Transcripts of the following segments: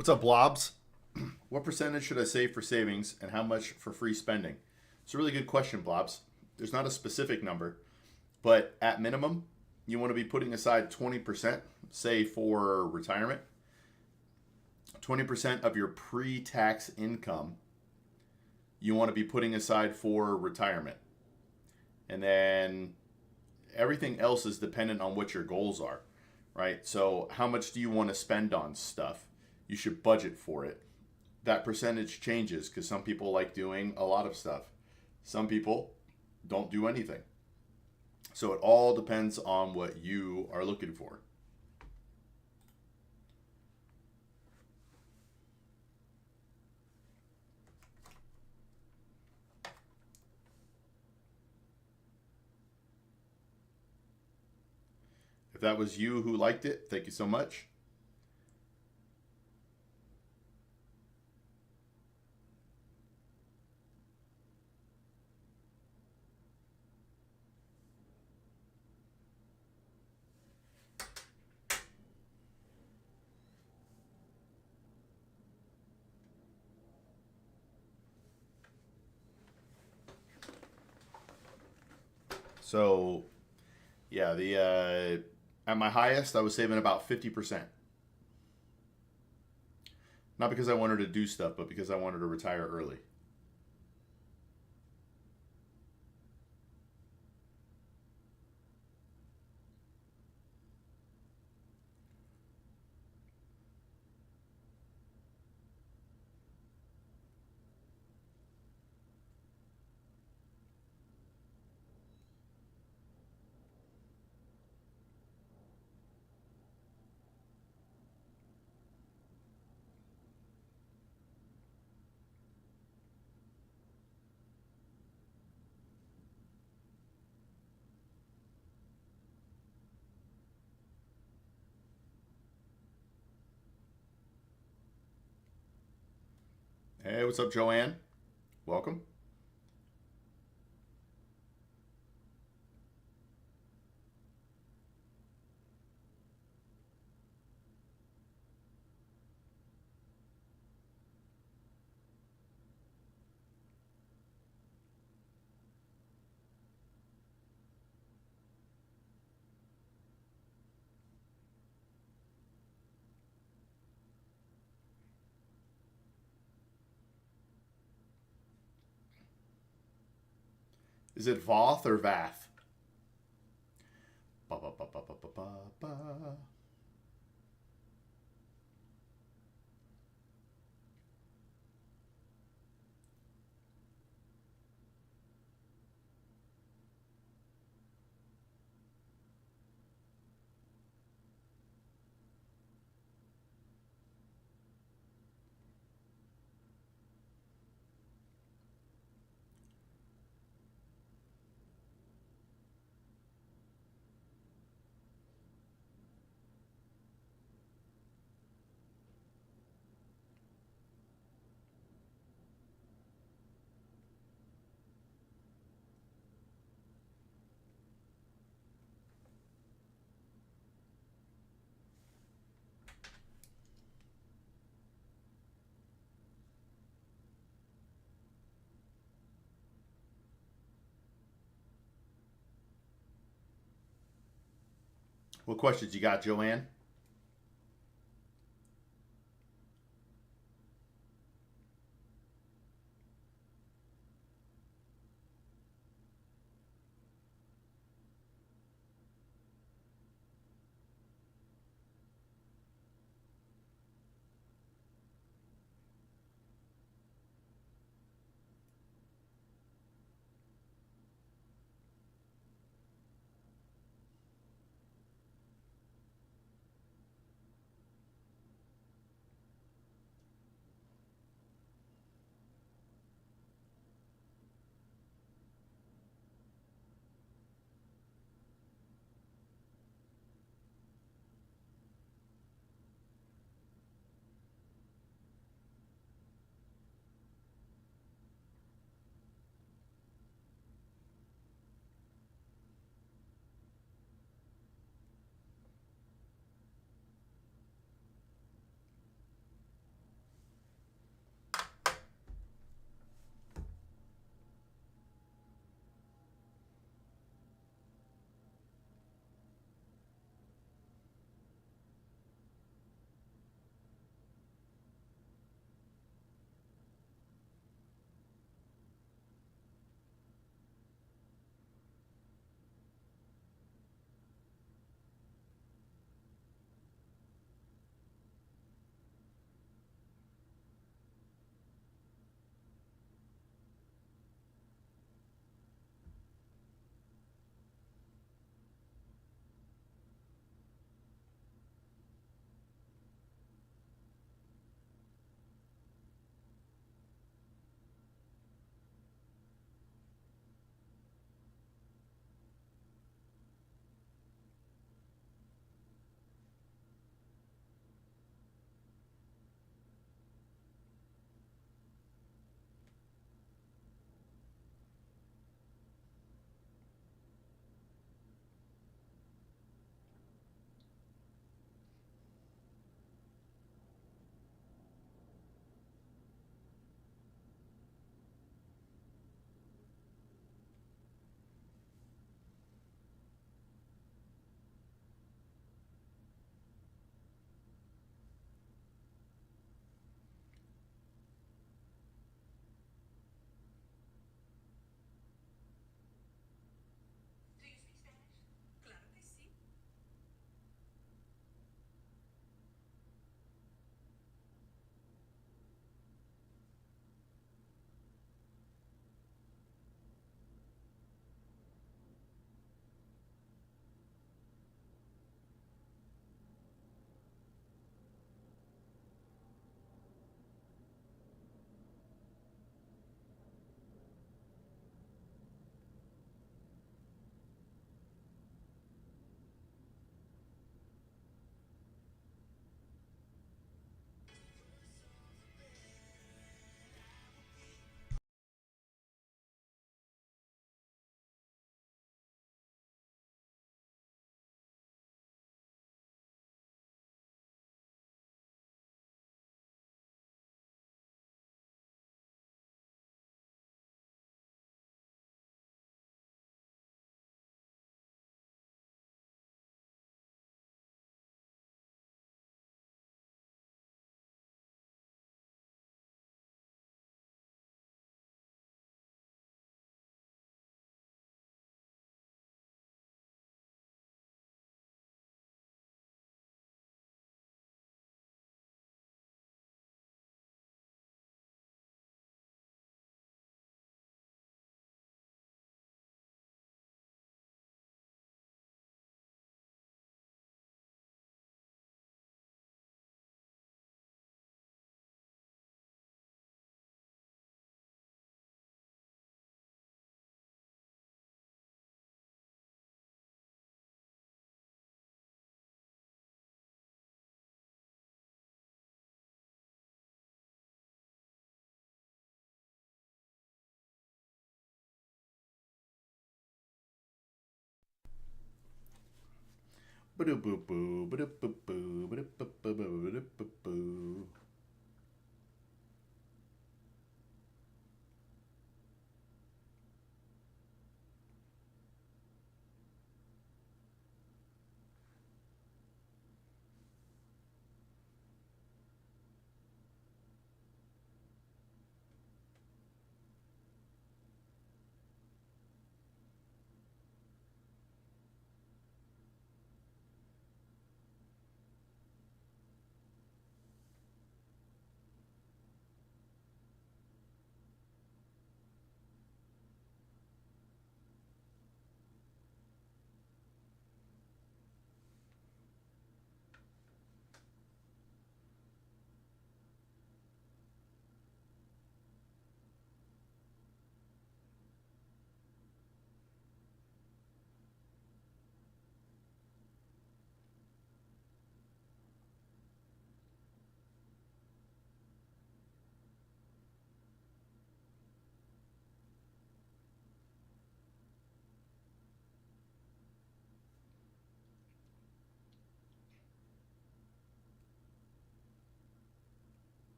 What's up, Blobs? What percentage should I save for savings and how much for free spending? It's a really good question, Blobs. There's not a specific number, but at minimum, you want to be putting aside 20%, say for retirement, 20% of your pre tax income, you want to be putting aside for retirement. And then everything else is dependent on what your goals are, right? So, how much do you want to spend on stuff? You should budget for it. That percentage changes because some people like doing a lot of stuff. Some people don't do anything. So, it all depends on what you are looking for. If that was you who liked it, thank you so much. So, yeah, the at my highest, I was saving about 50%. Not because I wanted to do stuff, but because I wanted to retire early. Hey, what's up, Joanne? Welcome. Is it Voth or Vath? Ba, ba, ba, ba, ba, ba, ba. What questions you got, Joanne?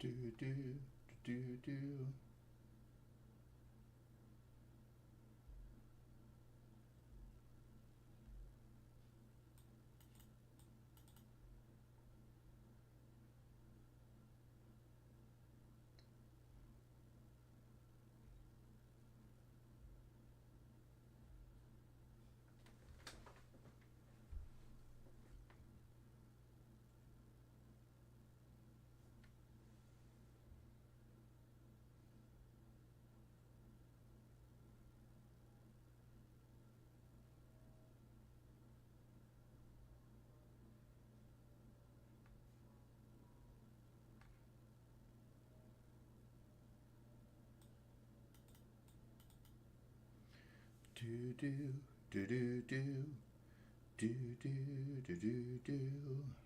Do do do do. Do do do do do do do do do.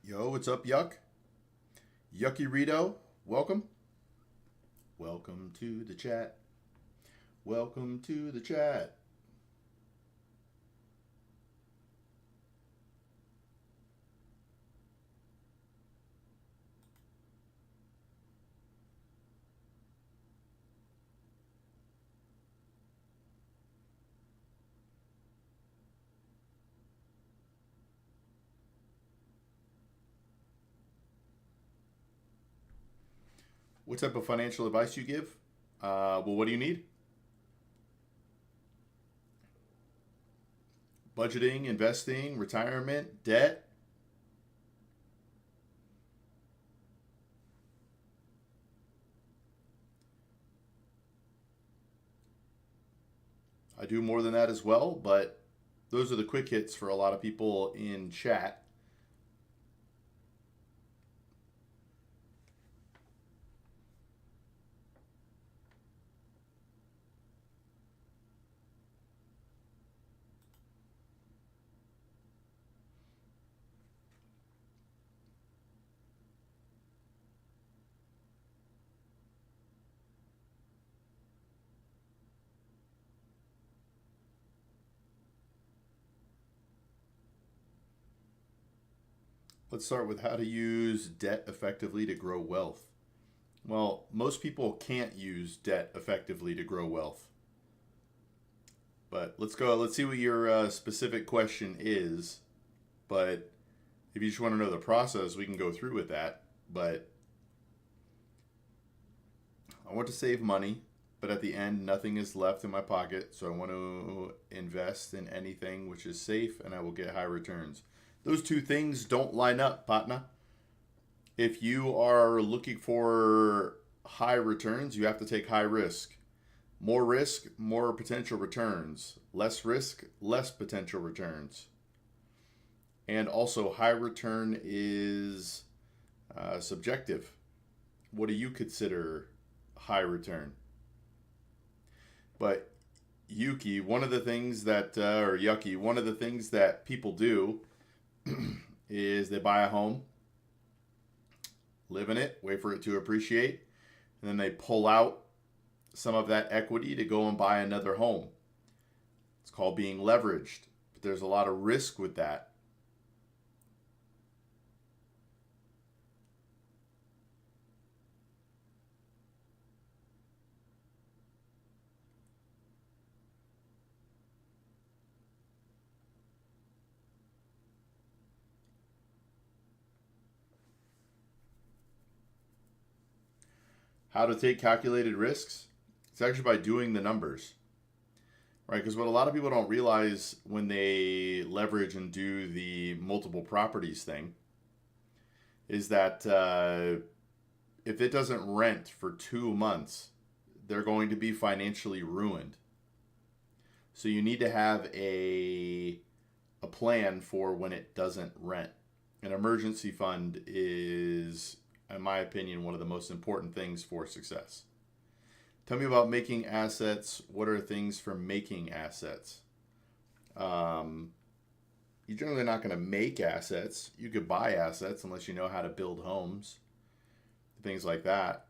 Yo, what's up, Yuck? Yucky Rito, welcome. Welcome to the chat. Welcome to the chat. What type of financial advice you give? Well, what do you need? Budgeting, investing, retirement, debt. I do more than that as well, but those are the quick hits for a lot of people in chat. Let's start with how to use debt effectively to grow wealth. Well, most people can't use debt effectively to grow wealth. But let's go. Let's see what your specific question is. But if you just want to know the process, we can go through with that. But I want to save money, but at the end, nothing is left in my pocket. So I want to invest in anything which is safe and I will get high returns. Those two things don't line up, Patna. If you are looking for high returns, you have to take high risk. More risk, more potential returns. Less risk, less potential returns. And also, high return is subjective. What do you consider high return? But Yuki, one of the things that, or Yucky, one of the things that people do is they buy a home, live in it, wait for it to appreciate, and then they pull out some of that equity to go and buy another home. It's called being leveraged, but there's a lot of risk with that. How to take calculated risks? It's actually by doing the numbers, right? Because what a lot of people don't realize when they leverage and do the multiple properties thing is that if it doesn't rent for 2 months, they're going to be financially ruined. So you need to have a plan for when it doesn't rent. An emergency fund is, in my opinion, one of the most important things for success. Tell me about making assets. What are things for making assets? You're generally not going to make assets. You could buy assets unless you know how to build homes, things like that.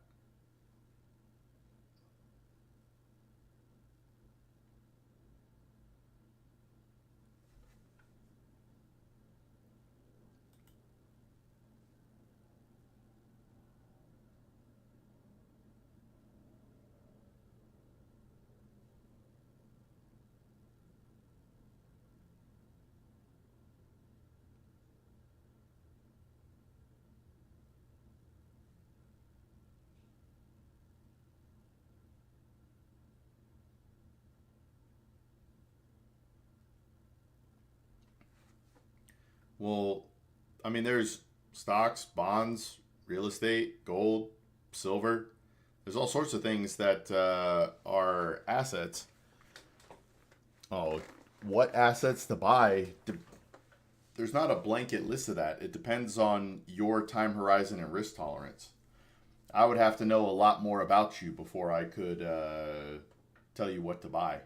Well, I mean, there's stocks, bonds, real estate, gold, silver. There's all sorts of things that are assets. Oh, what assets to buy? There's not a blanket list of that. It depends on your time horizon and risk tolerance. I would have to know a lot more about you before I could tell you what to buy.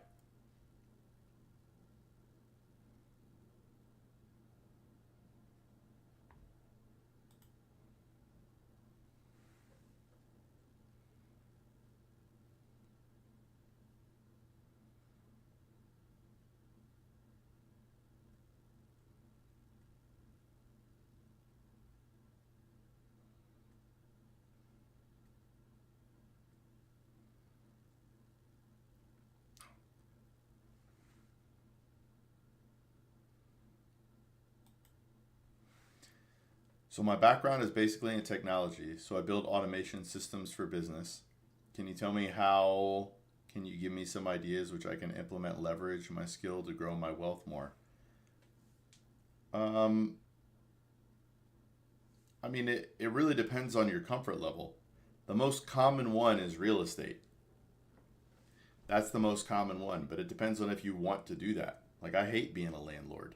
So my background is basically in technology. So I build automation systems for business. Can you tell me how? Can you give me some ideas which I can implement, leverage my skill to grow my wealth more? Um, I mean, it really depends on your comfort level. The most common one is real estate. That's the most common one, but it depends on if you want to do that. Like, I hate being a landlord.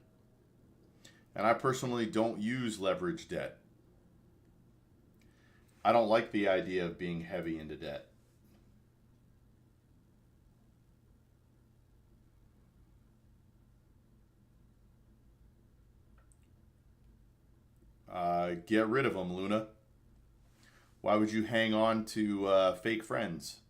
And I personally don't use leverage debt. I don't like the idea of being heavy into debt. Get rid of them, Luna. Why would you hang on to fake friends?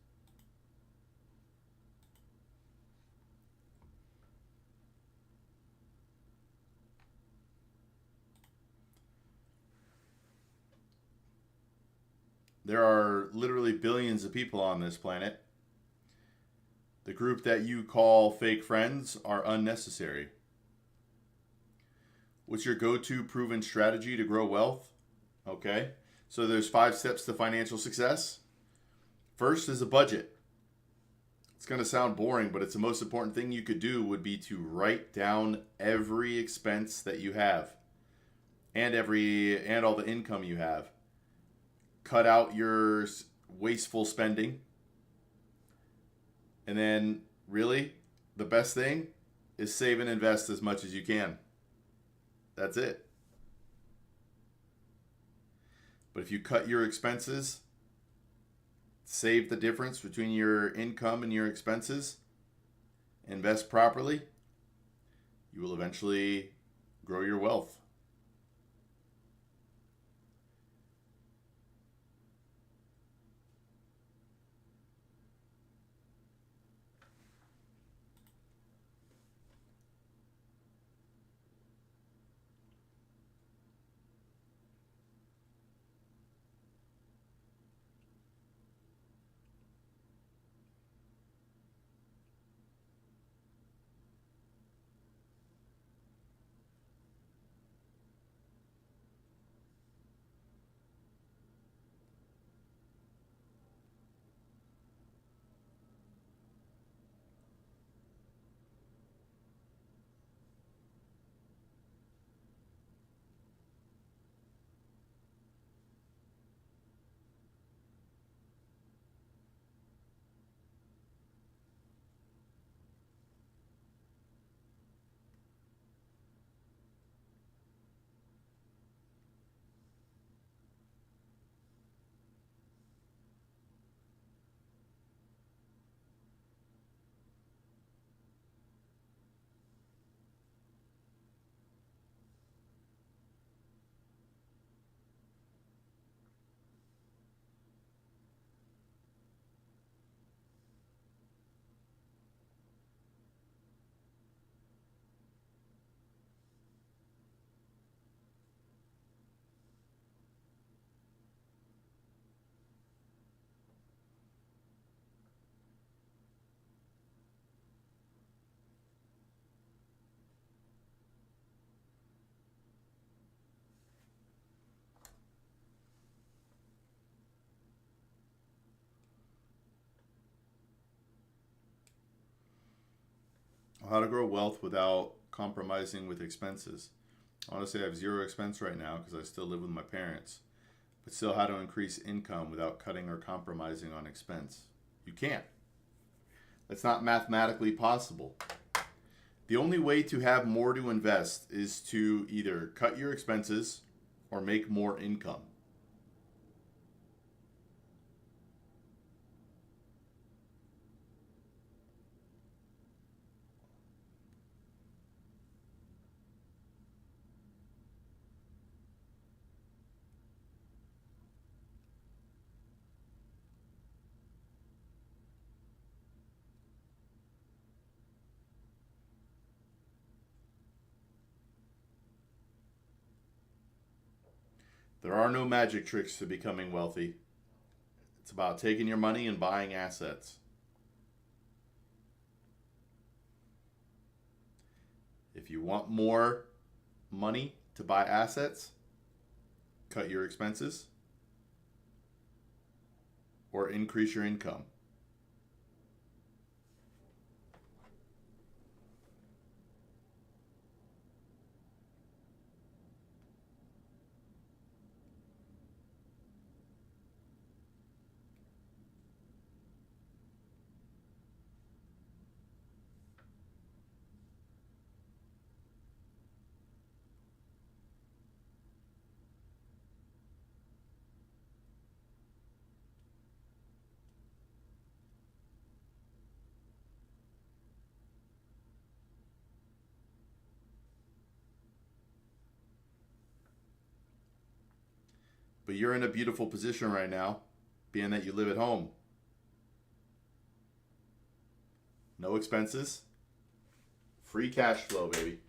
There are literally billions of people on this planet. The group that you call fake friends are unnecessary. What's your go-to proven strategy to grow wealth? Okay. So there's 5 steps to financial success. First is a budget. It's going to sound boring, but it's the most important thing you could do would be to write down every expense that you have and all the income you have. Cut out your wasteful spending. And then really the best thing is save and invest as much as you can. That's it. But if you cut your expenses, save the difference between your income and your expenses, invest properly, you will eventually grow your wealth. How to grow wealth without compromising with expenses. Honestly, I have zero expense right now because I still live with my parents. But still, how to increase income without cutting or compromising on expense. You can't. That's not mathematically possible. The only way to have more to invest is to either cut your expenses or make more income. There are no magic tricks to becoming wealthy. It's about taking your money and buying assets. If you want more money to buy assets, cut your expenses, or increase your income? But you're in a beautiful position right now, being that you live at home. No expenses, free cash flow, baby.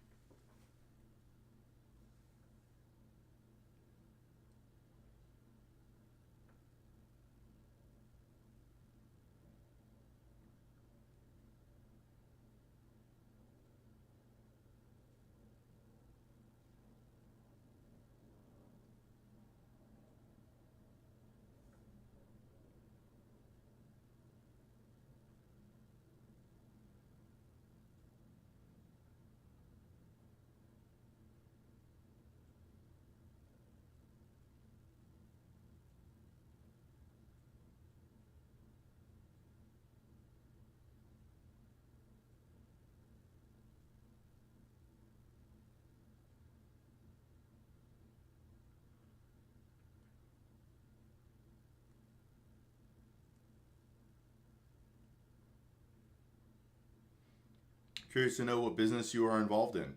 Curious to know what business you are involved in.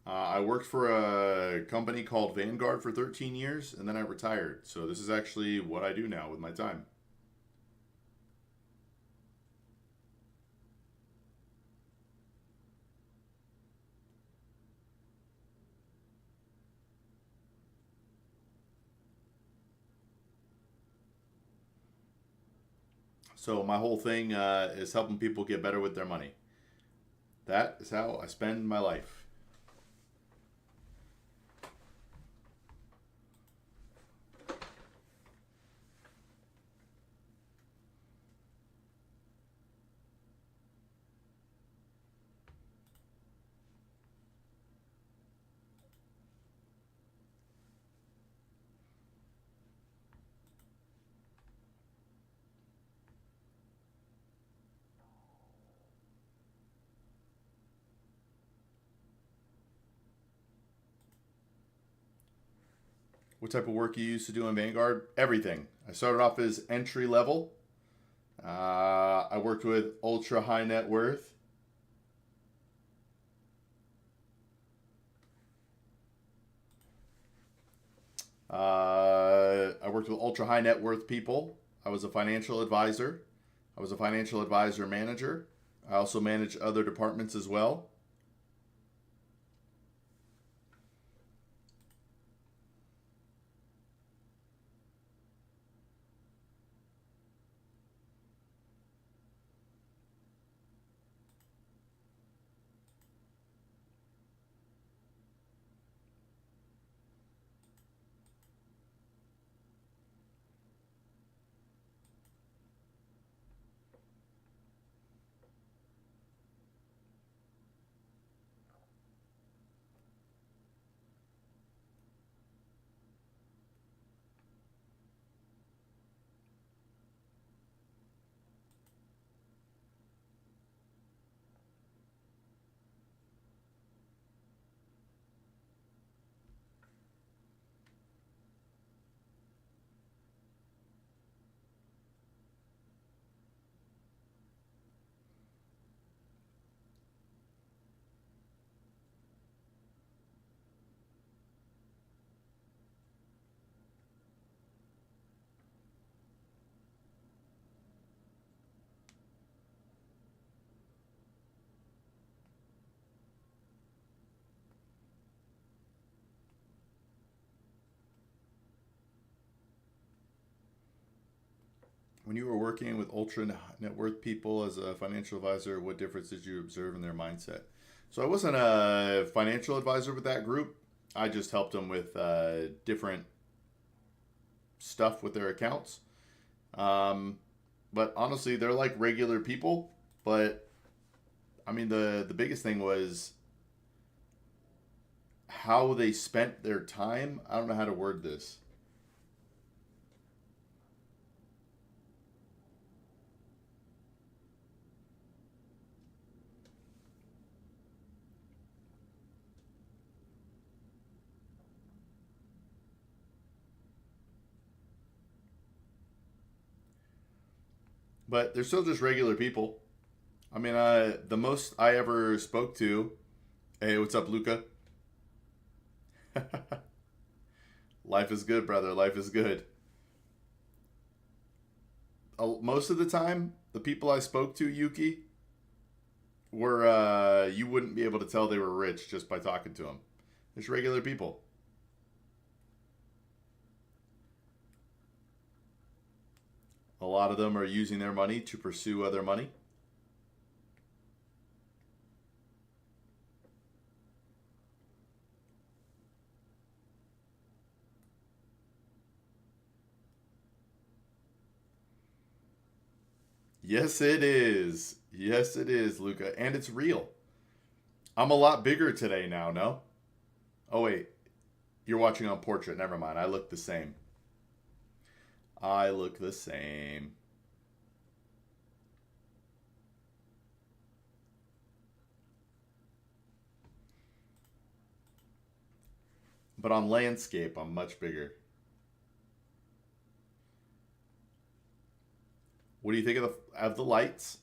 I worked for a company called Vanguard for 13 years, and then I retired. So this is actually what I do now with my time. So my whole thing is helping people get better with their money. That is how I spend my life. What type of work you used to do in Vanguard? Everything. I started off as entry level. I worked with ultra high net worth. I worked with ultra high net worth people. I was a financial advisor. I was a financial advisor manager. I also managed other departments as well. When you were working with ultra net worth people as a financial advisor, what difference did you observe in their mindset? So I wasn't a financial advisor with that group. I just helped them with different stuff with their accounts. Um, but honestly, they're like regular people. But I mean, the biggest thing was how they spent their time. I don't know how to word this. But they're still just regular people. I mean, the most I ever spoke to. Hey, what's up, Luca? Life is good, brother. Life is good. Most of the time, the people I spoke to, Yuki, were you wouldn't be able to tell they were rich just by talking to them. Just regular people. A lot of them are using their money to pursue other money. Yes, it is. Yes, it is, Luca, and it's real. I'm a lot bigger today now. No. Oh wait, you're watching on portrait. Never mind. I look the same. I look the same. But on landscape, I'm much bigger. What do you think of the lights?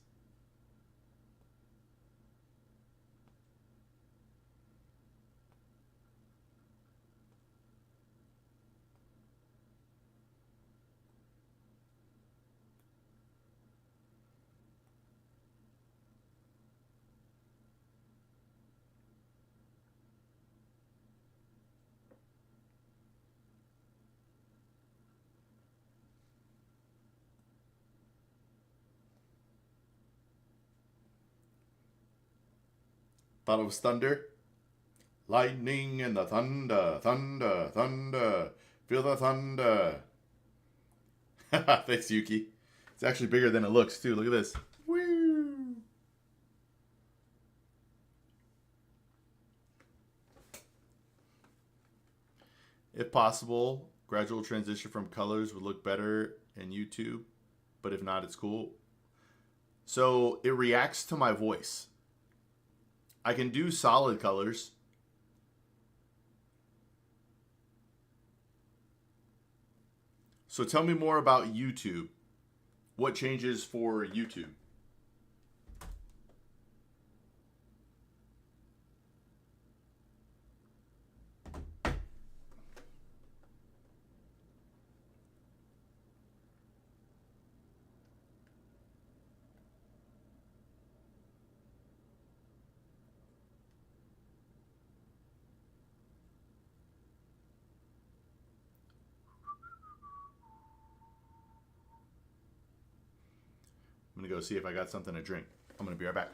Thought it was thunder. Lightning and the thunder, thunder, thunder. Feel the thunder. Thanks, Yuki. It's actually bigger than it looks, too. Look at this. Woo! If possible, gradual transition from colors would look better in YouTube, but if not, it's cool. So it reacts to my voice. I can do solid colors. So tell me more about YouTube. What changes for YouTube? I'm gonna go see if I got something to drink. I'm gonna be right back.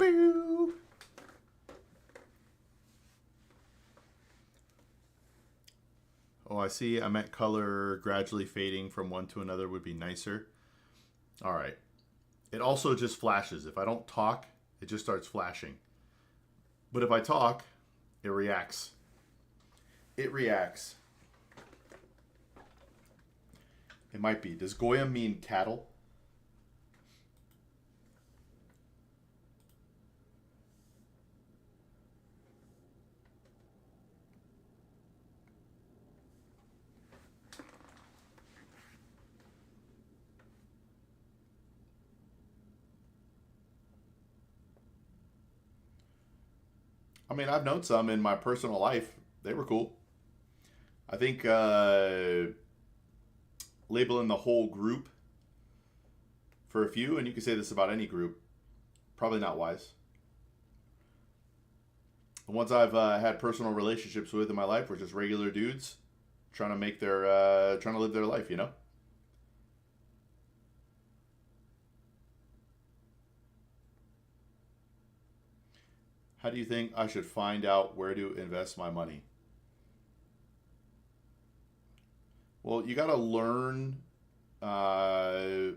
Boo. Oh, I see. I meant color gradually fading from one to another would be nicer. All right. It also just flashes. If I don't talk, it just starts flashing. But if I talk, it reacts. It reacts. It might be. Does Goya mean cattle? I mean, I've known some in my personal life. They were cool. I think labeling the whole group for a few, and you can say this about any group, probably not wise. The ones I've had personal relationships with in my life were just regular dudes trying to make their trying to live their life, you know. How do you think I should find out where to invest my money? Well, you got to learn. Uh,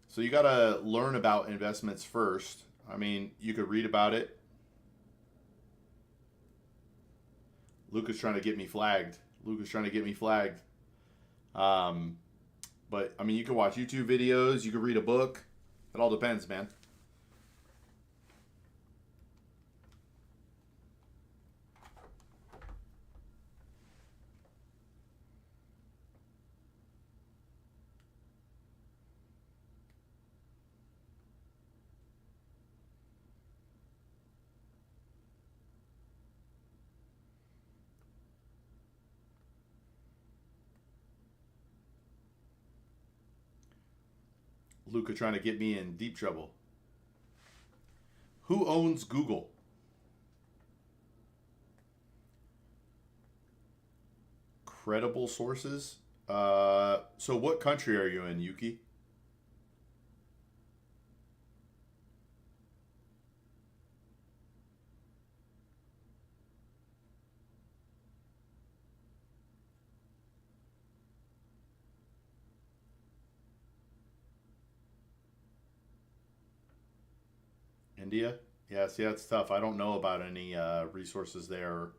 so you got to learn about investments first. I mean, you could read about it. Luke is trying to get me flagged. Luke is trying to get me flagged. Um, but I mean, you can watch YouTube videos. You can read a book. It all depends, man. Luca trying to get me in deep trouble. Who owns Google? Credible sources. So what country are you in, Yuki? India? Yeah, see, that's tough. I don't know about any resources there.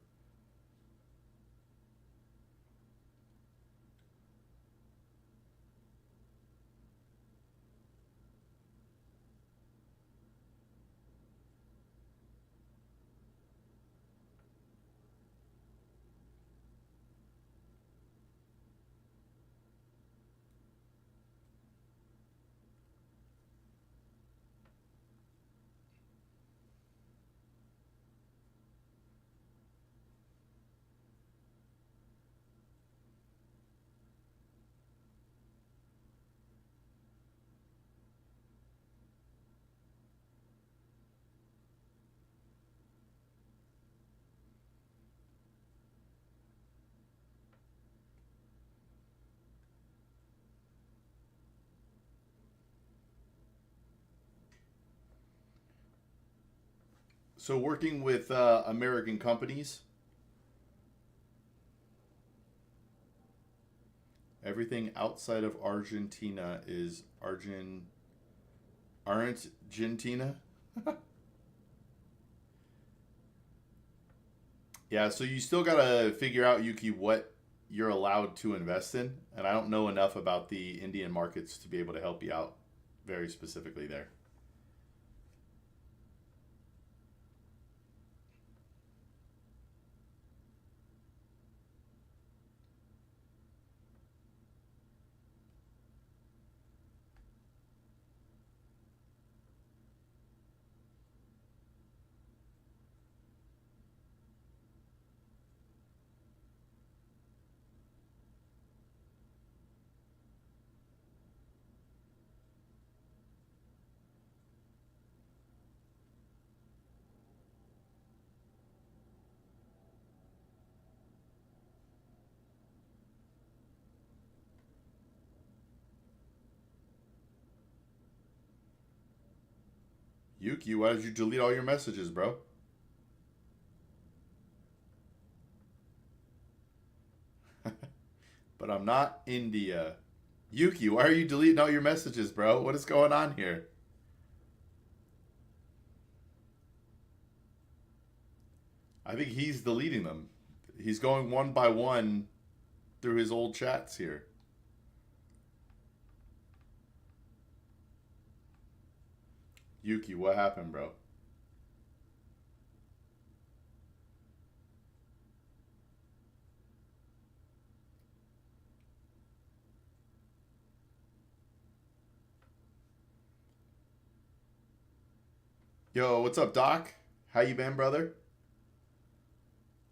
So working with American companies, everything outside of Argentina is Argentina. Yeah, so you still gotta figure out, Yuki, what you're allowed to invest in, and I don't know enough about the Indian markets to be able to help you out very specifically there. Yuki, why did you delete all your messages, bro? But I'm not India. Yuki, why are you deleting all your messages, bro? What is going on here? I think he's deleting them. He's going one by one through his old chats here. Yuki, what happened, bro? Yo, what's up, Doc? How you been, brother?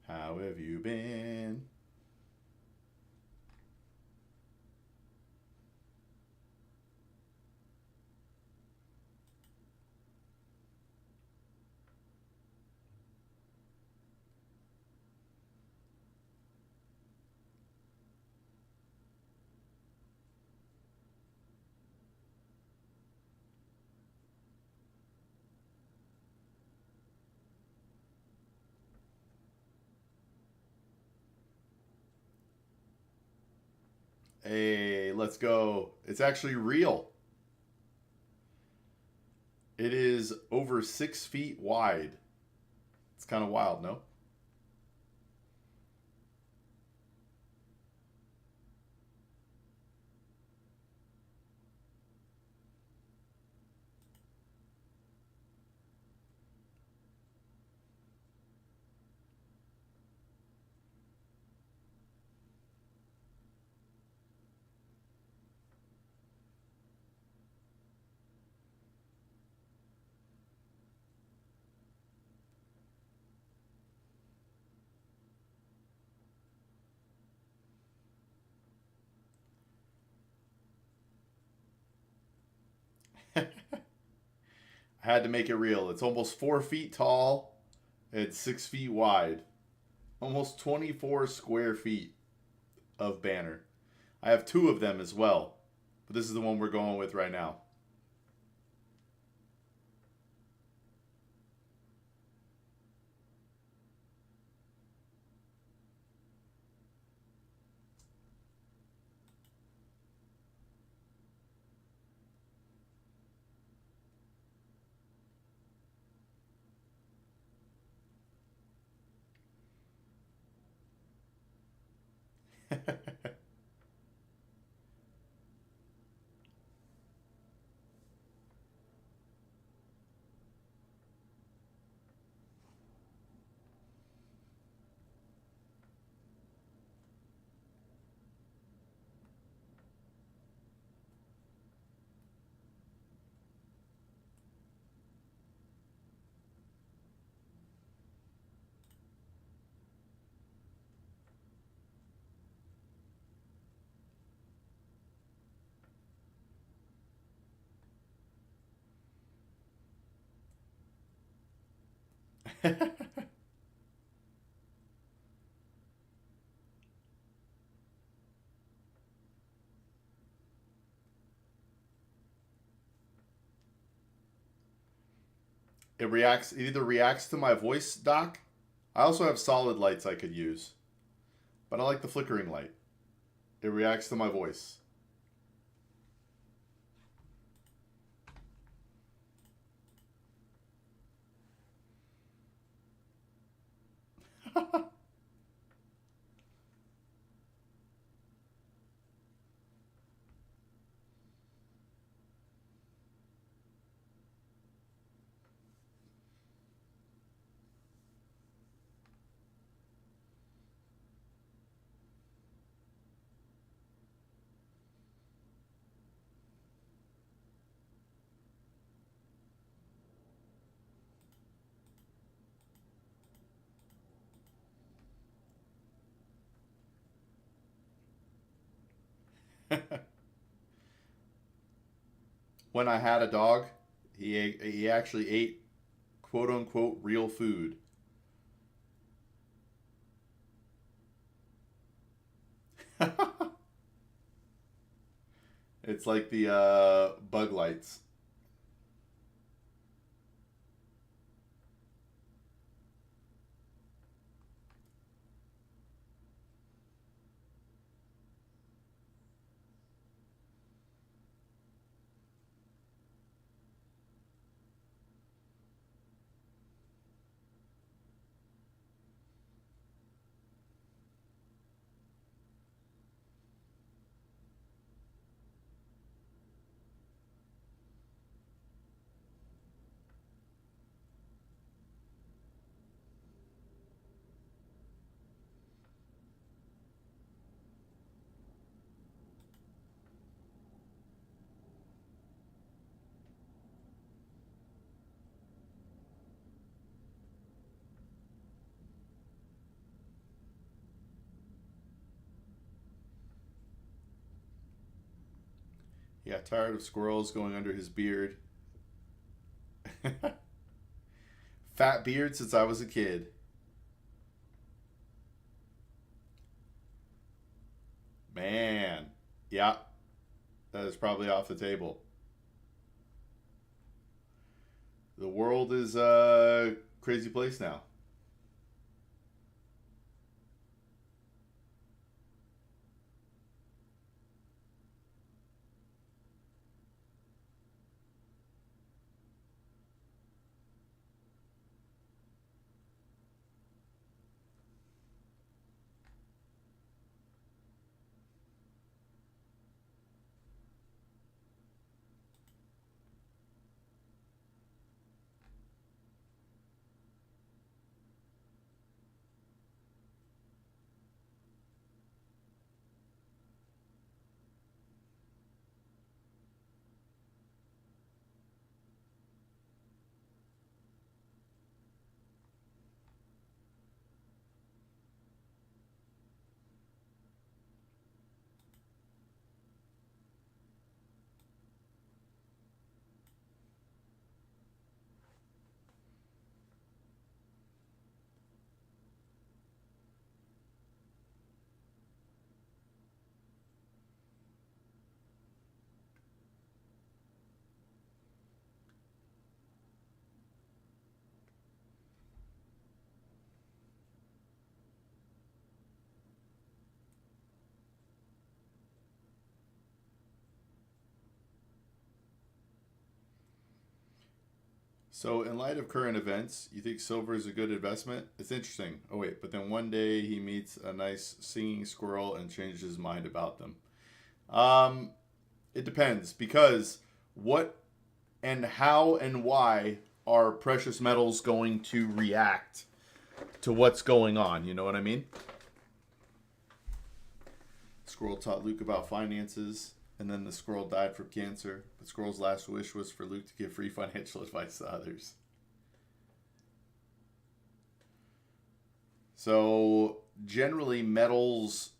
How have you been? Hey, let's go. It's actually real. It is over 6 feet wide. It's kind of wild, no? I had to make it real. It's almost 4 feet tall. It's 6 feet wide. Almost 24 square feet of banner. I have two of them as well, but this is the one we're going with right now. It either reacts to my voice, Doc. I also have solid lights I could use, but I like the flickering light. It reacts to my voice. When I had a dog, he actually ate quote unquote real food. It's like the bug lights. He got tired of squirrels going under his beard. Fat beard since I was a kid. Man. Yeah, that is probably off the table. The world is a crazy place now. So, in light of current events, you think silver is a good investment? It's interesting. Oh, wait, but then one day he meets a nice singing squirrel and changes his mind about them. Um, it depends because what and how and why are precious metals going to react to what's going on? You know what I mean? Squirrel taught Luke about finances, and then the squirrel died from cancer. The squirrel's last wish was for Luke to give free financial advice to others. So, generally, metals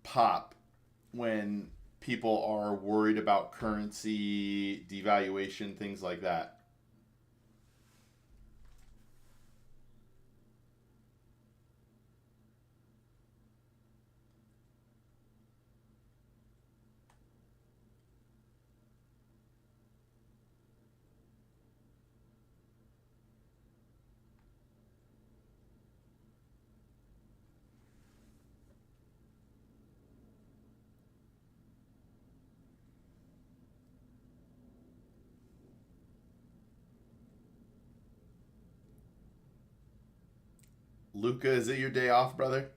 pop when people are worried about currency, devaluation, things like that. Luca, is it your day off, brother?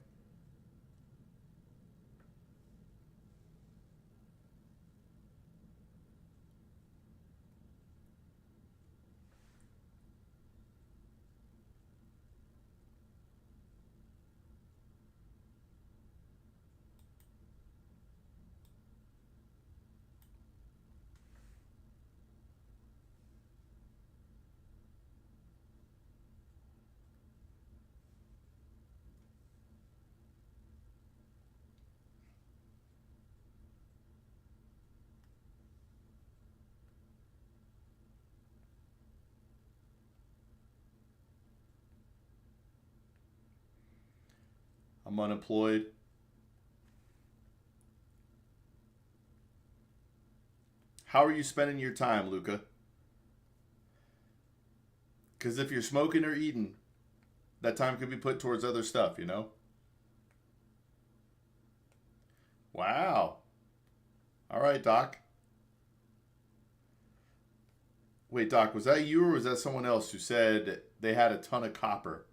I'm unemployed. How are you spending your time, Luca? Because if you're smoking or eating, that time could be put towards other stuff, you know? Wow. All right, Doc. Wait, Doc, was that you or was that someone else who said they had a ton of copper?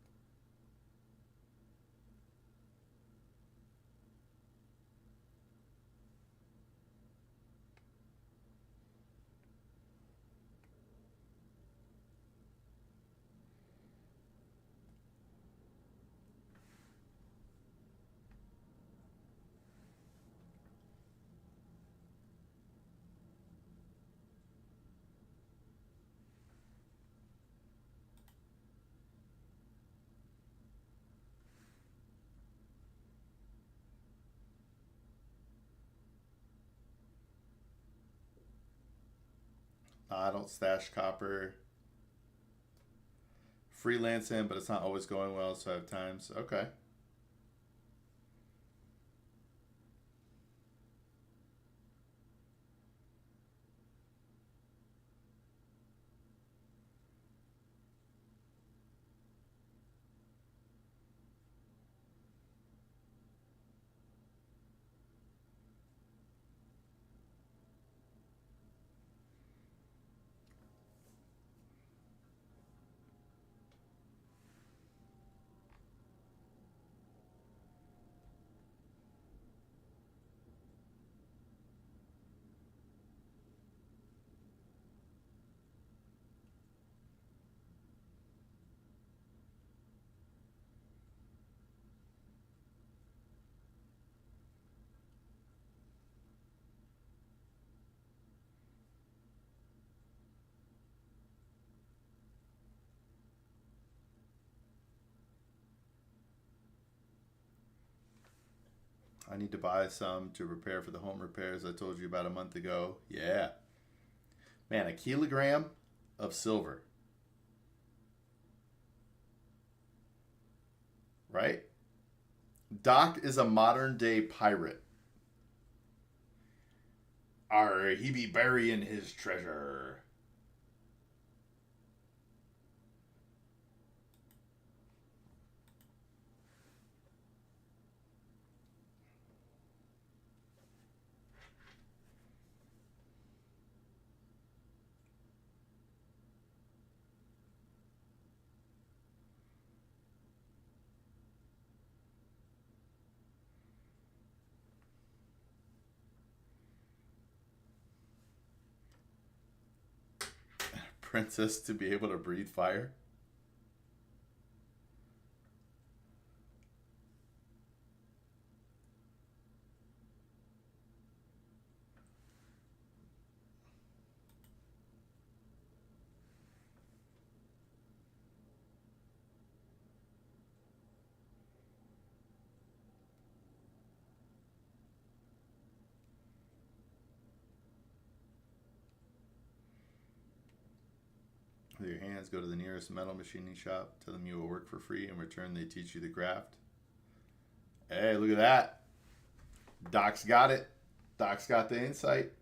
I don't stash copper. Freelancing, but it's not always going well, so I have times. Okay. I need to buy some to prepare for the home repairs I told you about a month ago. Yeah. Man, a kilogram of silver, right? Doc is a modern day pirate. Arr, he be burying his treasure. Princess to be able to breathe fire. With your hands, go to the nearest metal machining shop. Tell them you will work for free. In return, they teach you the craft. Hey, look at that. Doc's got it. Doc's got the insight.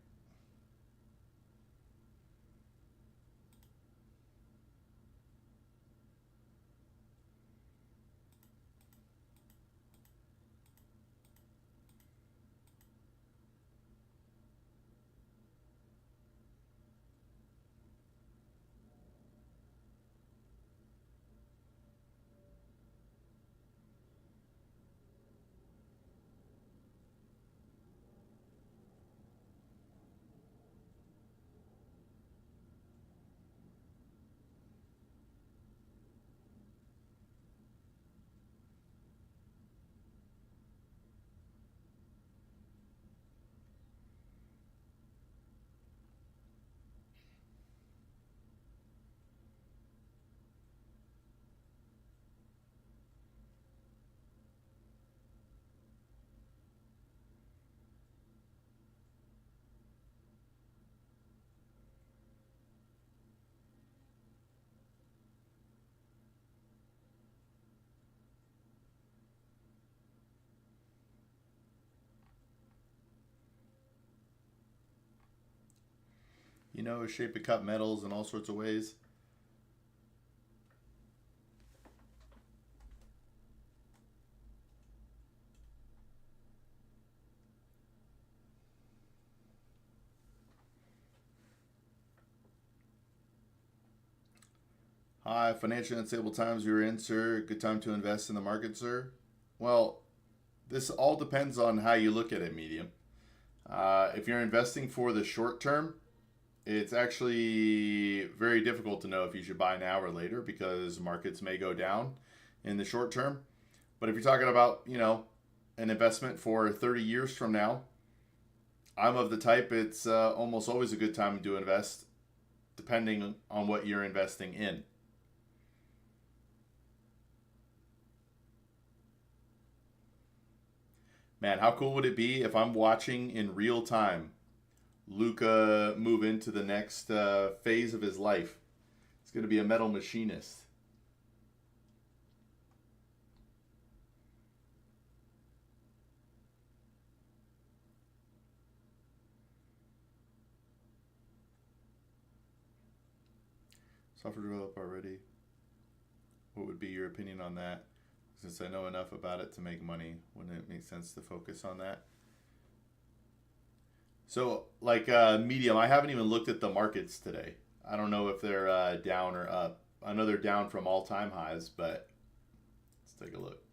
You know, shape of cut metals in all sorts of ways. Hi, financially unstable times you're in, sir. Good time to invest in the market, sir. Well, this all depends on how you look at it, medium. If you're investing for the short term, it's actually very difficult to know if you should buy now or later because markets may go down in the short term. But if you're talking about, an investment for 30 years from now, I'm of the type it's almost always a good time to invest depending on what you're investing in. Man, how cool would it be if I'm watching in real time Luca move into the next phase of his life. He's going to be a metal machinist. Software developed already. What would be your opinion on that? Since I know enough about it to make money, wouldn't it make sense to focus on that? So, like Medium, I haven't even looked at the markets today. I don't know if they're down or up. I know they're down from all-time highs, but let's take a look.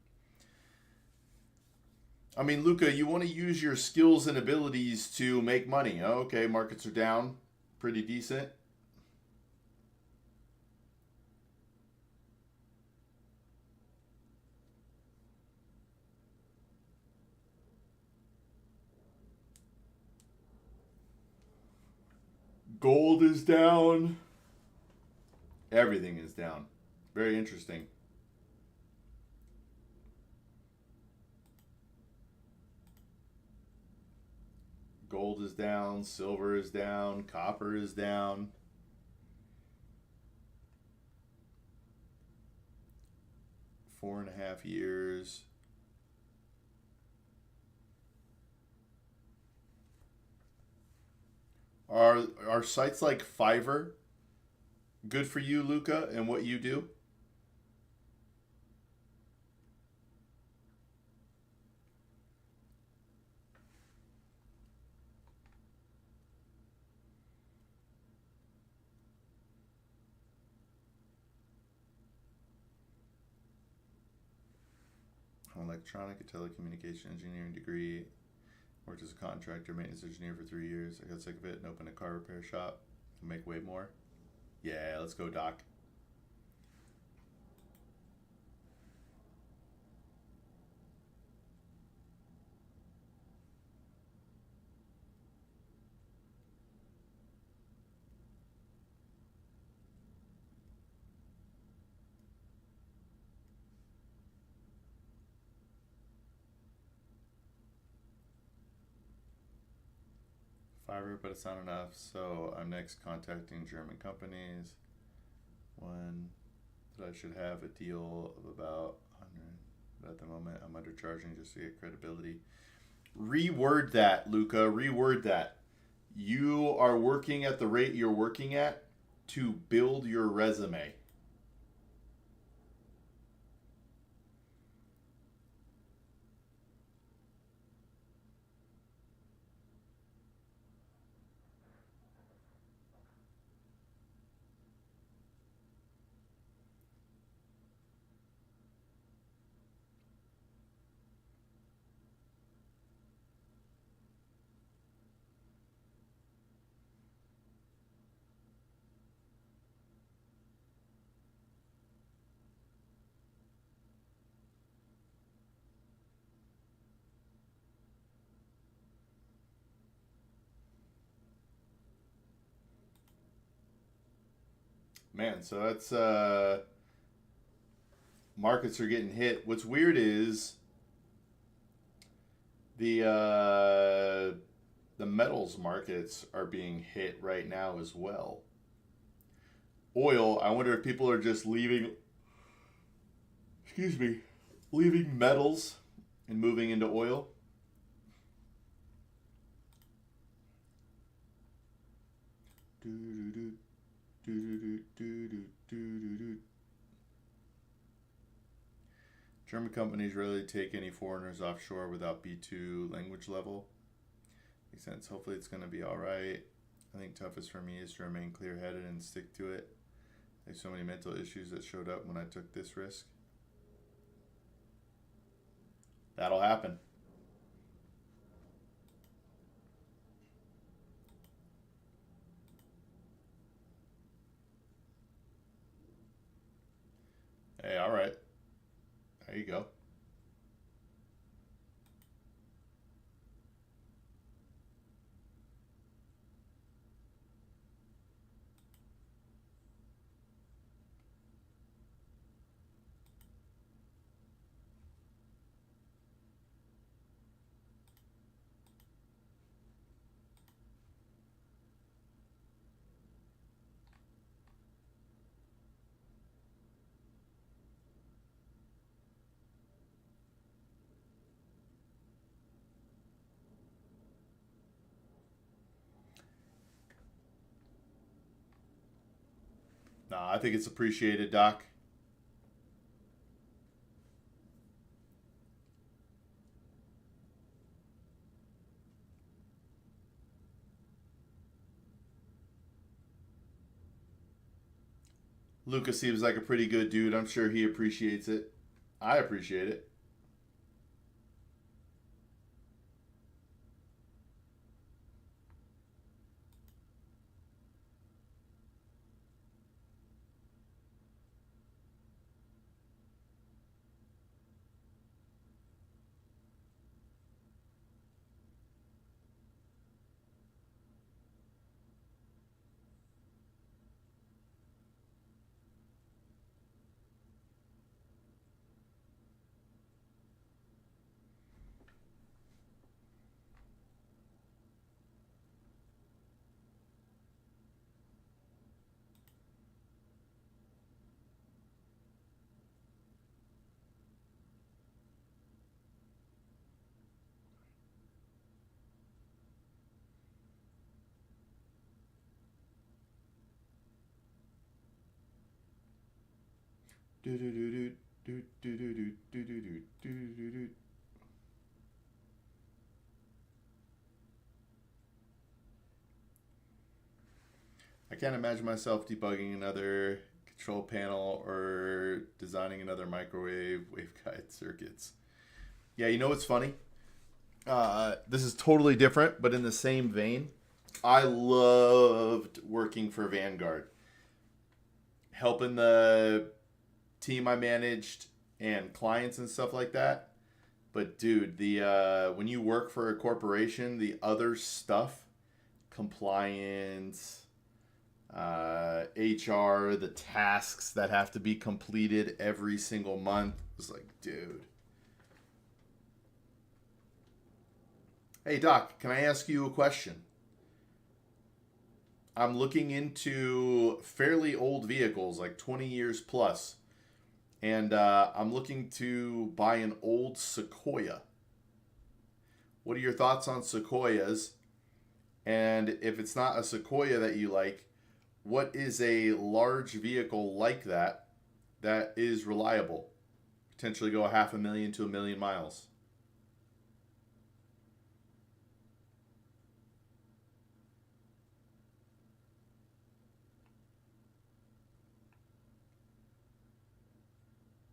I mean, Luca, you want to use your skills and abilities to make money. Okay, markets are down, pretty decent. Gold is down. Everything is down. Very interesting. Gold is down, silver is down, copper is down. Four and a half years. Are sites like Fiverr good for you, Luca, and what you do? Electronic and telecommunication engineering degree. Worked as a contractor, maintenance engineer for 3 years. I got sick of it and opened a car repair shop. Can make way more. Yeah, let's go, Doc. Fiverr, but it's not enough. So I'm next contacting German companies. One that I should have a deal of about 100, but at the moment I'm undercharging just to get credibility. Reword that, Luca. Reword that. You are working at the rate you're working at to build your resume. Man, so that's markets are getting hit. What's weird is the metals markets are being hit right now as well. Oil, I wonder if people are just leaving, excuse me, leaving metals and moving into oil. German companies rarely take any foreigners offshore without B2 language level. Makes sense. Hopefully it's going to be all right. I think toughest for me is to remain clear-headed and stick to it. There's so many mental issues that showed up when I took this risk. That'll happen. Hey, all right. There you go. No, I think it's appreciated, Doc. Lucas seems like a pretty good dude. I'm sure he appreciates it. I appreciate it. Do do do do do do do do do do do do do. I can't imagine myself debugging another control panel or designing another microwave waveguide circuits. Yeah, you know what's funny? This is totally different, but in the same vein. I loved working for Vanguard, helping the team I managed and clients and stuff like that. But dude, the when you work for a corporation, the other stuff, compliance, HR, the tasks that have to be completed every single month, was like, dude. Hey Doc, can I ask you a question? I'm looking into fairly old vehicles, like 20 years plus, and I'm looking to buy an old Sequoia. What are your thoughts on Sequoias? And if it's not a Sequoia that you like, what is a large vehicle like that that is reliable? Potentially go 500,000 to 1,000,000 miles.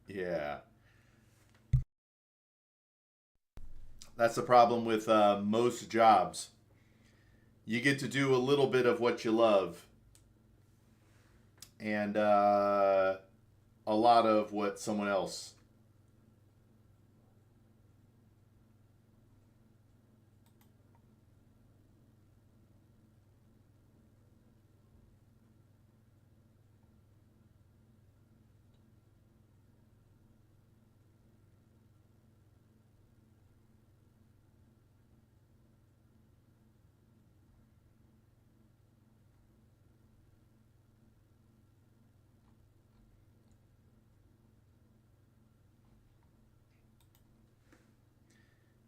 Yeah. That's the problem with most jobs. You get to do a little bit of what you love and a lot of what someone else.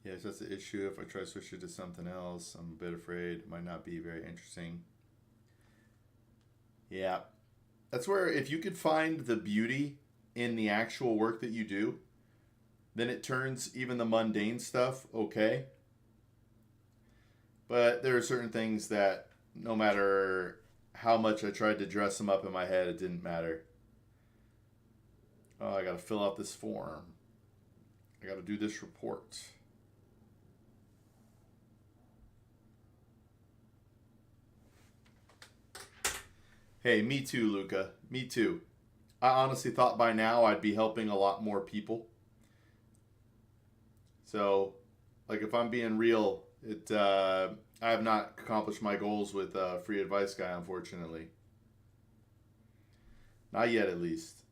Yes, that's the issue. If I try to switch it to something else, I'm a bit afraid it might not be very interesting. Yeah. That's where if you could find the beauty in the actual work that you do, then it turns even the mundane stuff okay. But there are certain things that no matter how much I tried to dress them up in my head, it didn't matter. Oh, I got to fill out this form. I got to do this report. Hey, me too, Luca. Me too. I honestly thought by now I'd be helping a lot more people. So, like, if I'm being real, I have not accomplished my goals with Free Advice Guy, unfortunately. Not yet, at least.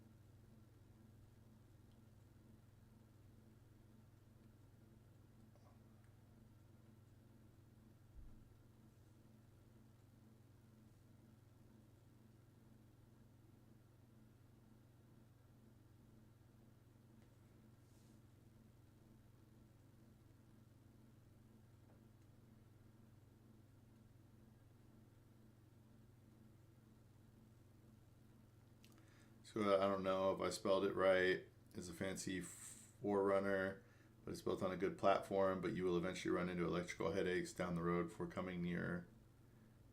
So I don't know if I spelled it right. It's a fancy forerunner, but it's built on a good platform. But you will eventually run into electrical headaches down the road before coming near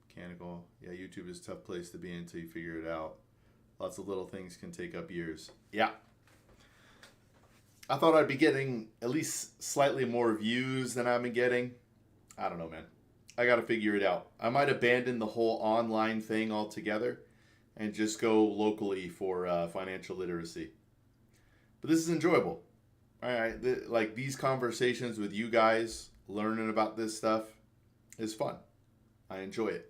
mechanical. Yeah, YouTube is a tough place to be until you figure it out. Lots of little things can take up years. Yeah. I thought I'd be getting at least slightly more views than I've been getting. I don't know, man. I got to figure it out. I might abandon the whole online thing altogether and just go locally for financial literacy. But this is enjoyable. All right, like these conversations with you guys, learning about this stuff is fun. I enjoy it.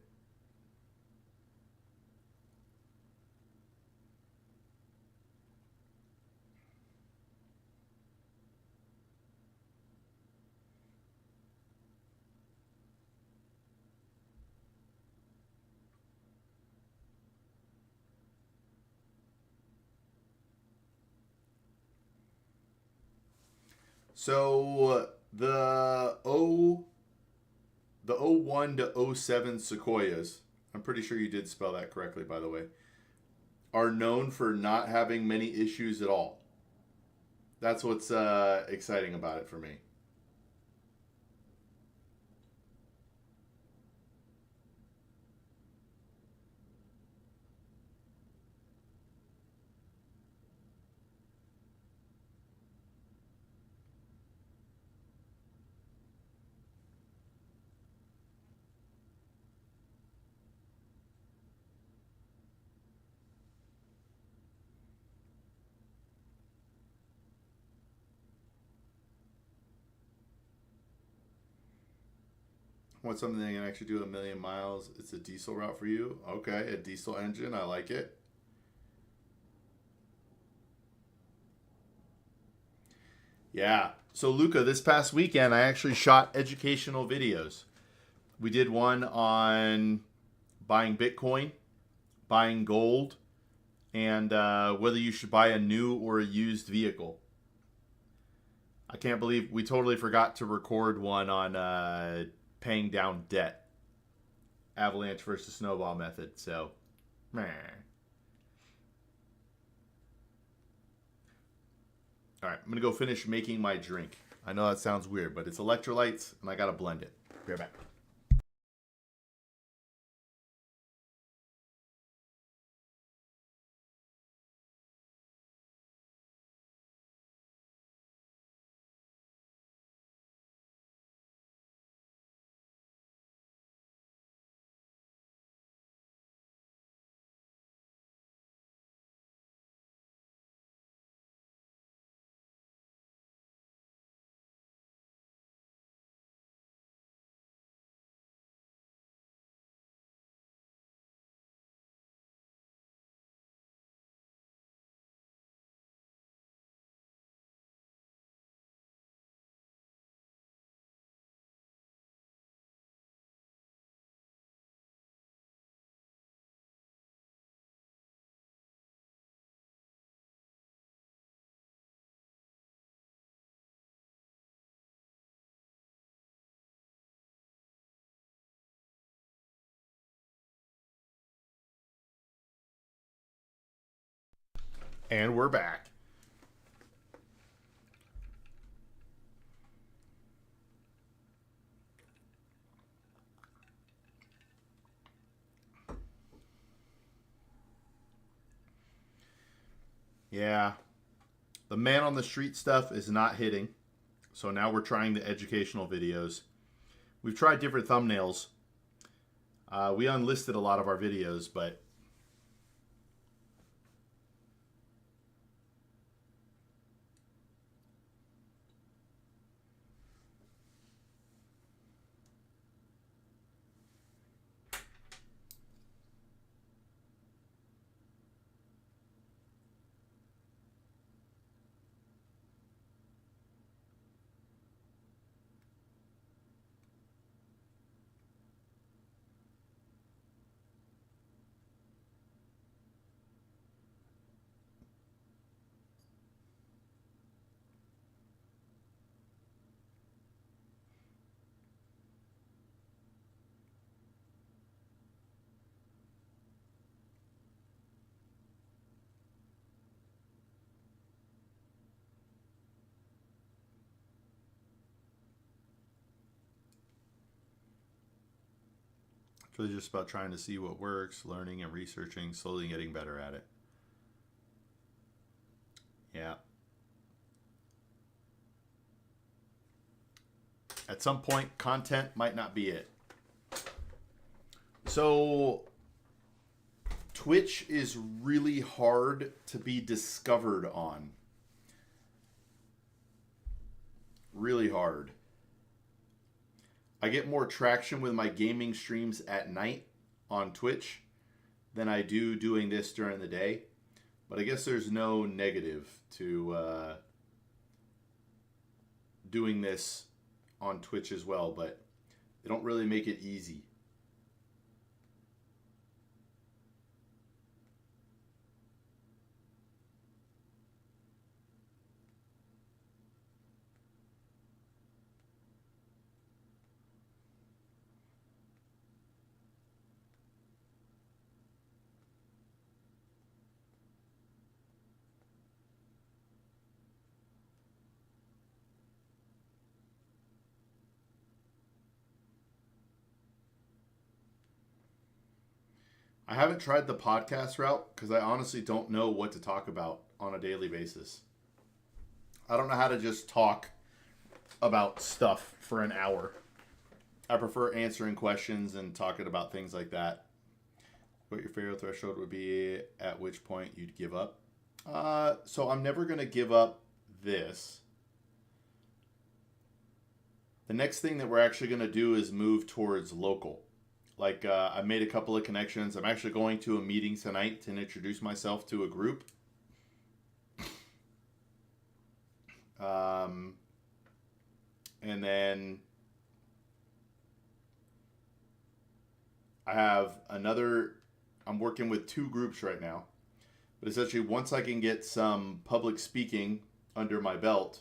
So the '01 to '07 Sequoias, I'm pretty sure you did spell that correctly, by the way, are known for not having many issues at all. That's what's exciting about it for me. Want something that can actually do 1,000,000 miles? It's a diesel route for you. Okay, a diesel engine. I like it. Yeah. So Luca, this past weekend I actually shot educational videos. We did one on buying Bitcoin, buying gold, and whether you should buy a new or a used vehicle. I can't believe we totally forgot to record one on paying down debt. Avalanche versus snowball method. So, meh. All right, I'm gonna go finish making my drink. I know that sounds weird, but it's electrolytes, and I gotta blend it. Be right back. And we're back. Yeah, the man on the street stuff is not hitting. So now we're trying the educational videos. We've tried different thumbnails. We unlisted a lot of our videos, but really just about trying to see what works, learning and researching, slowly getting better at it. Yeah. At some point, content might not be it. So, Twitch is really hard to be discovered on. Really hard. I get more traction with my gaming streams at night on Twitch than I do doing this during the day. But I guess there's no negative to doing this on Twitch as well, but they don't really make it easy. I haven't tried the podcast route because I honestly don't know what to talk about on a daily basis. I don't know how to just talk about stuff for an hour. I prefer answering questions and talking about things like that. What your favorite threshold would be, at which point you'd give up. So I'm never going to give up this. The next thing that we're actually going to do is move towards local. Like, I made a couple of connections. I'm actually going to a meeting tonight to introduce myself to a group. And then I have I'm working with 2 groups right now. But essentially, once I can get some public speaking under my belt,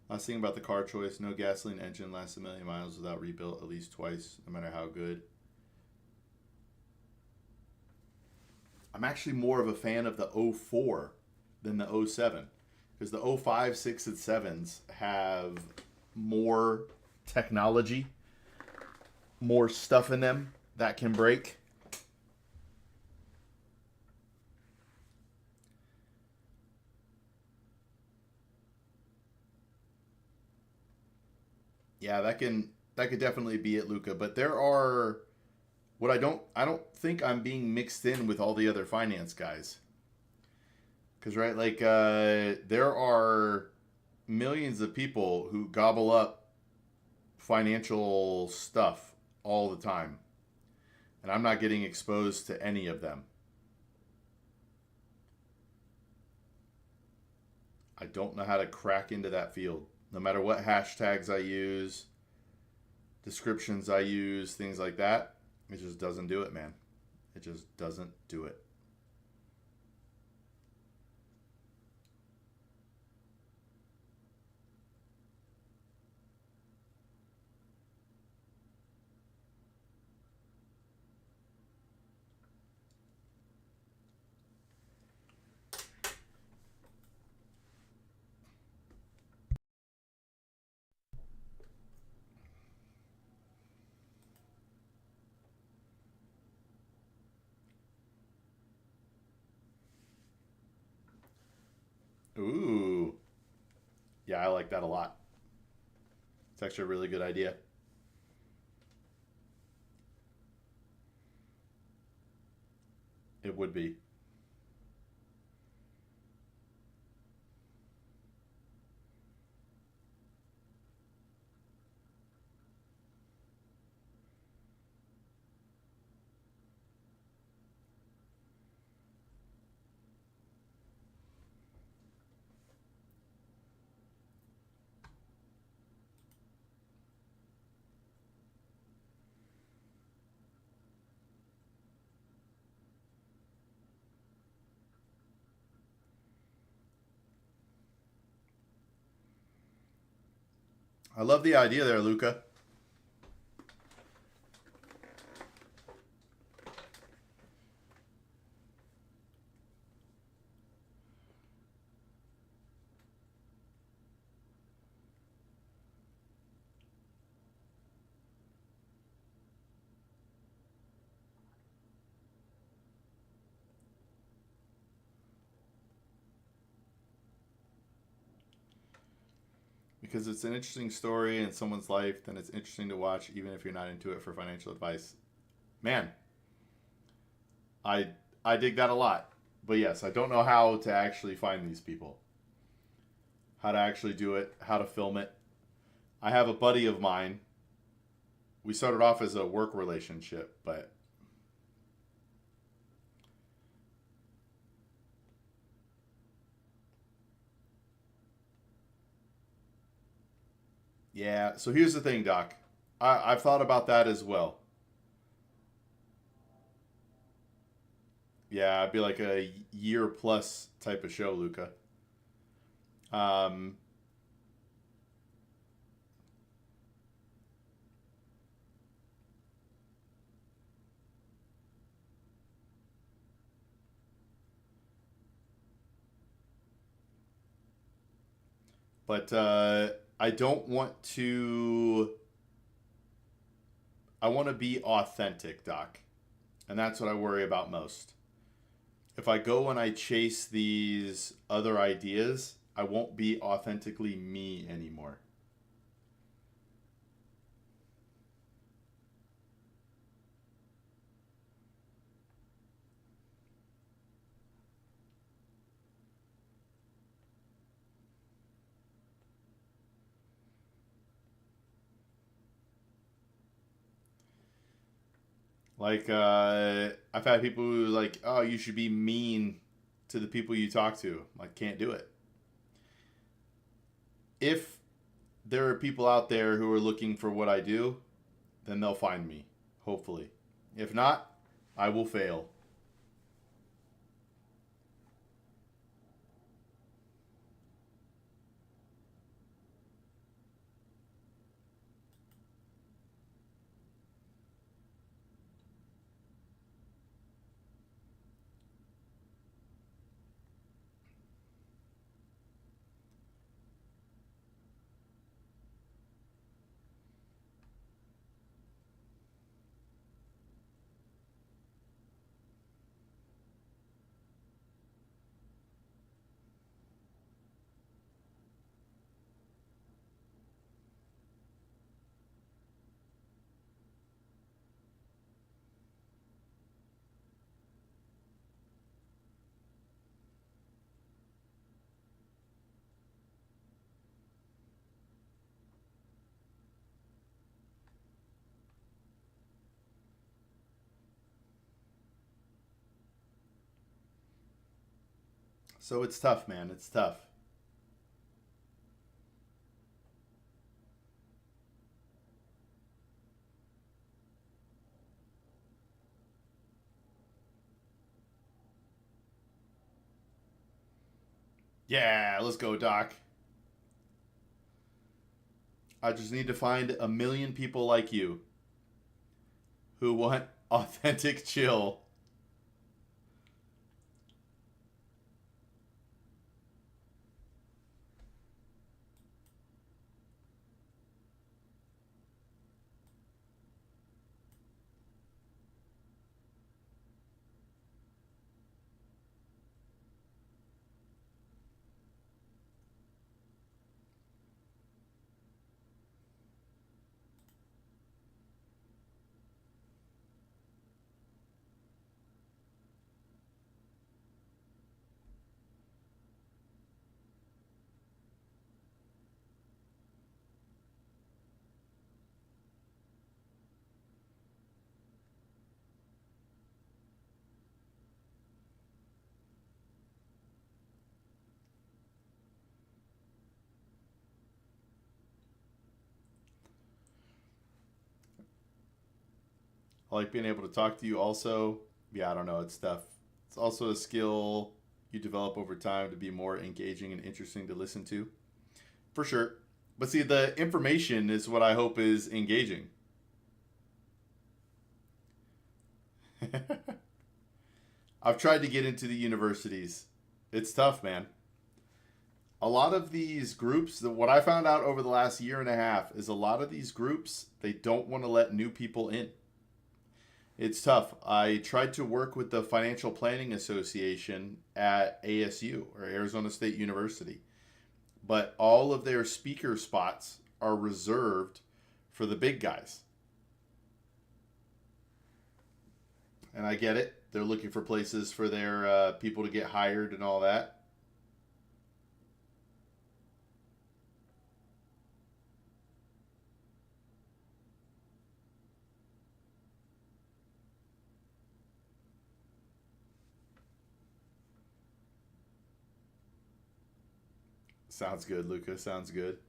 last thing about the car choice, no gasoline engine lasts 1,000,000 miles without rebuilt at least twice, no matter how good. I'm actually more of a fan of the 04 than the 07. Because the 05, 6, and 7s have more technology, more stuff in them that can break. Yeah, that could definitely be it, Luca. But there are what I don't think I'm being mixed in with all the other finance guys. Because right, like there are millions of people who gobble up financial stuff all the time, and I'm not getting exposed to any of them. I don't know how to crack into that field. No matter what hashtags I use, descriptions I use, things like that, it just doesn't do it, man. It just doesn't do it. Ooh. Yeah, I like that a lot. It's actually a really good idea. It would be. I love the idea there, Luca. Because it's an interesting story in someone's life, then it's interesting to watch, even if you're not into it for financial advice. Man, I I dig that a lot. But yes, I don't know how to actually find these people, how to actually do it, how to film it. I have a buddy of mine. We started off as a work relationship, but yeah. So here's the thing, Doc. I've thought about that as well. Yeah, it'd be like a year plus type of show, Luca. Um, but I don't want to. I want to be authentic, Doc, and that's what I worry about most. If I go and I chase these other ideas, I won't be authentically me anymore. Like I've had people who like, oh, you should be mean to the people you talk to. Like, can't do it. If there are people out there who are looking for what I do, then they'll find me. Hopefully. If not, I will fail. So it's tough, man. It's tough. Yeah, let's go, Doc. I just need to find a million people like you who want authentic chill. I like being able to talk to you also. Yeah, I don't know. It's tough. It's also a skill you develop over time to be more engaging and interesting to listen to. For sure. But see, the information is what I hope is engaging. I've tried to get into the universities. It's tough, man. A lot of these groups, what I found out over the last year and a half is a lot of these groups, they don't want to let new people in. It's tough. I tried to work with the Financial Planning Association at ASU, or Arizona State University, but all of their speaker spots are reserved for the big guys. And I get it. They're looking for places for their people to get hired and all that. Sounds good, Lucas. Sounds good.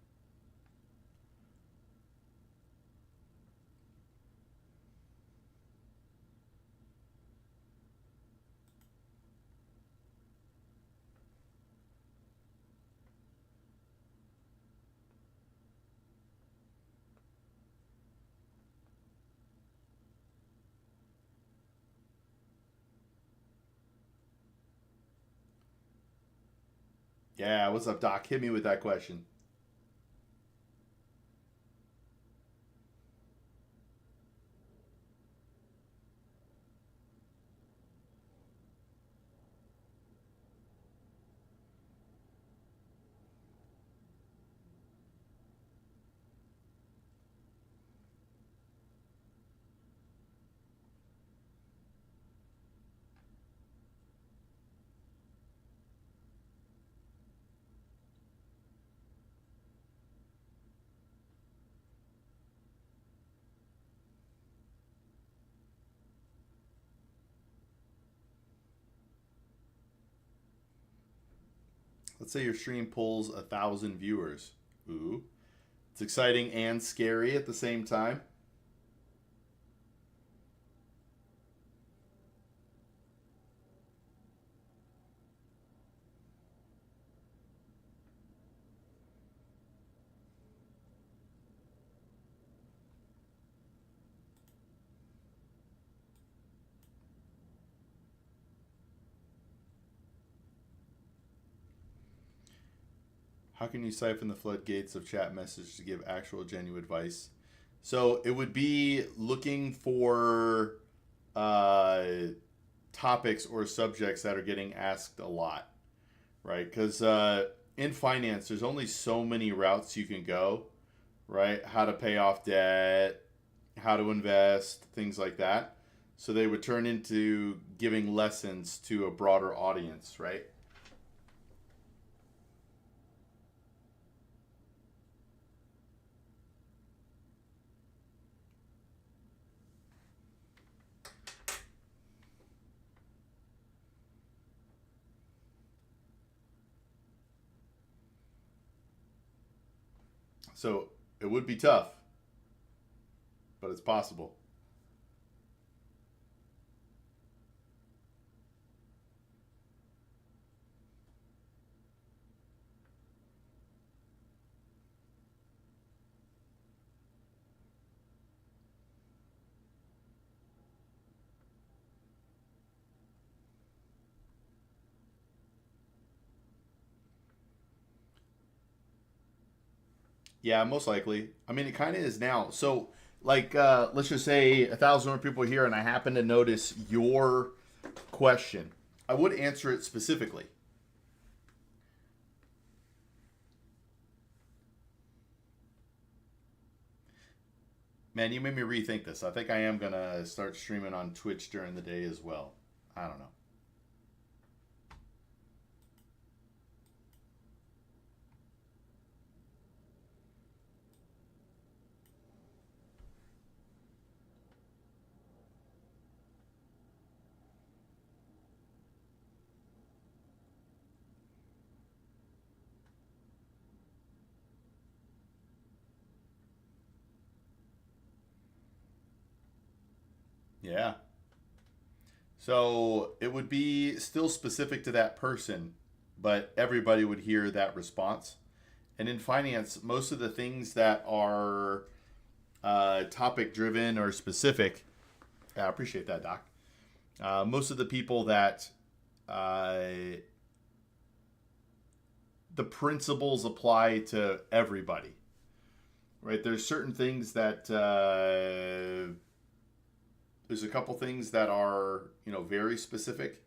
Yeah, what's up, Doc? Hit me with that question. Let's say your stream pulls 1,000 viewers. Ooh, it's exciting and scary at the same time. How can you siphon the floodgates of chat message to give actual genuine advice? So it would be looking for uh, topics or subjects that are getting asked a lot, right? Because in finance, there's only so many routes you can go, right? How to pay off debt, how to invest, things like that. So they would turn into giving lessons to a broader audience, right? So it would be tough, but it's possible. Yeah, most likely. I mean, it kind of is now. So, like, let's just say 1,000 more people here, and I happen to notice your question. I would answer it specifically. Man, you made me rethink this. I think I am gonna start streaming on Twitch during the day as well. I don't know. Yeah. So it would be still specific to that person, but everybody would hear that response. And in finance, most of the things that are topic driven or specific, I appreciate that, Doc. Most of the people that the principles apply to everybody, right? There's certain things that there's a couple things that are, very specific.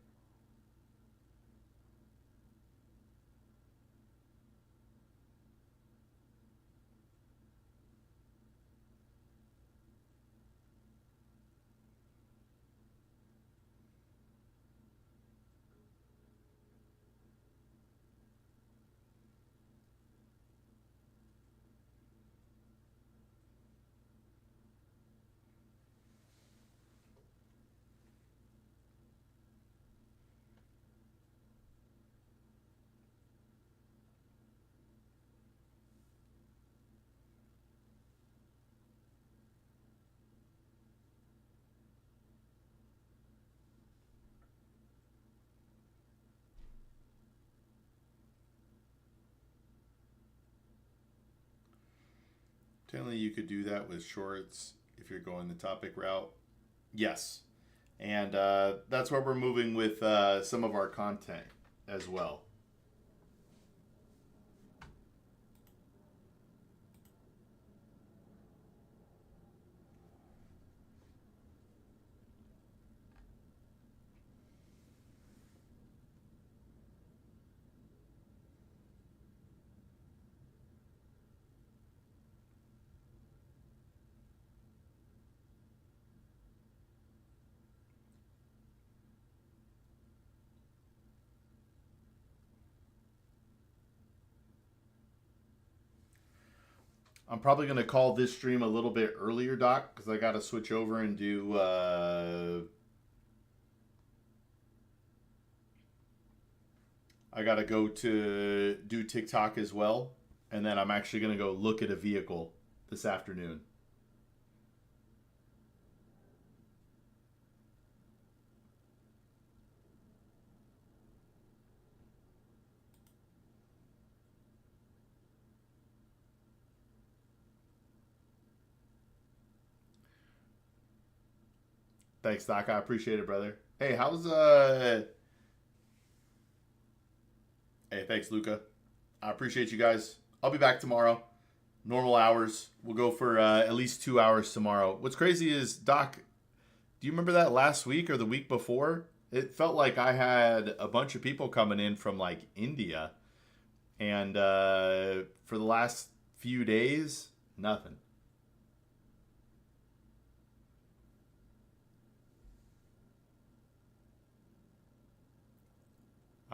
Generally, you could do that with shorts if you're going the topic route. Yes. And that's where we're moving with some of our content as well. I'm probably going to call this stream a little bit earlier, Doc, because I got to switch over and do. I got to go to do TikTok as well. And then I'm actually going to go look at a vehicle this afternoon. Thanks, Doc. I appreciate it, brother. Hey, how's Hey, thanks, Luca. I appreciate you guys. I'll be back tomorrow. Normal hours. We'll go for at least 2 hours tomorrow. What's crazy is, Doc, do you remember that last week or the week before? It felt like I had a bunch of people coming in from like India. And for the last few days, nothing.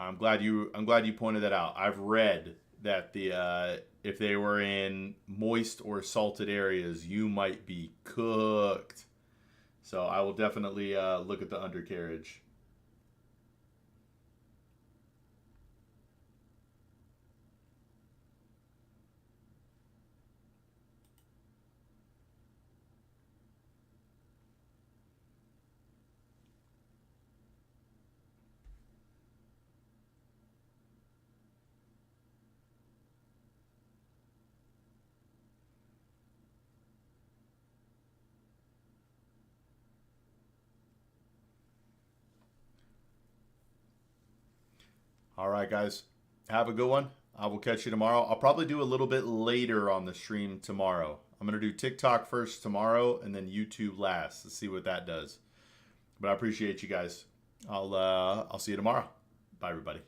I'm glad you pointed that out. I've read that the if they were in moist or salted areas, you might be cooked. So I will definitely look at the undercarriage. All right, guys. Have a good one. I will catch you tomorrow. I'll probably do a little bit later on the stream tomorrow. I'm going to do TikTok first tomorrow and then YouTube last to see what that does. But I appreciate you guys. I'll see you tomorrow. Bye, everybody.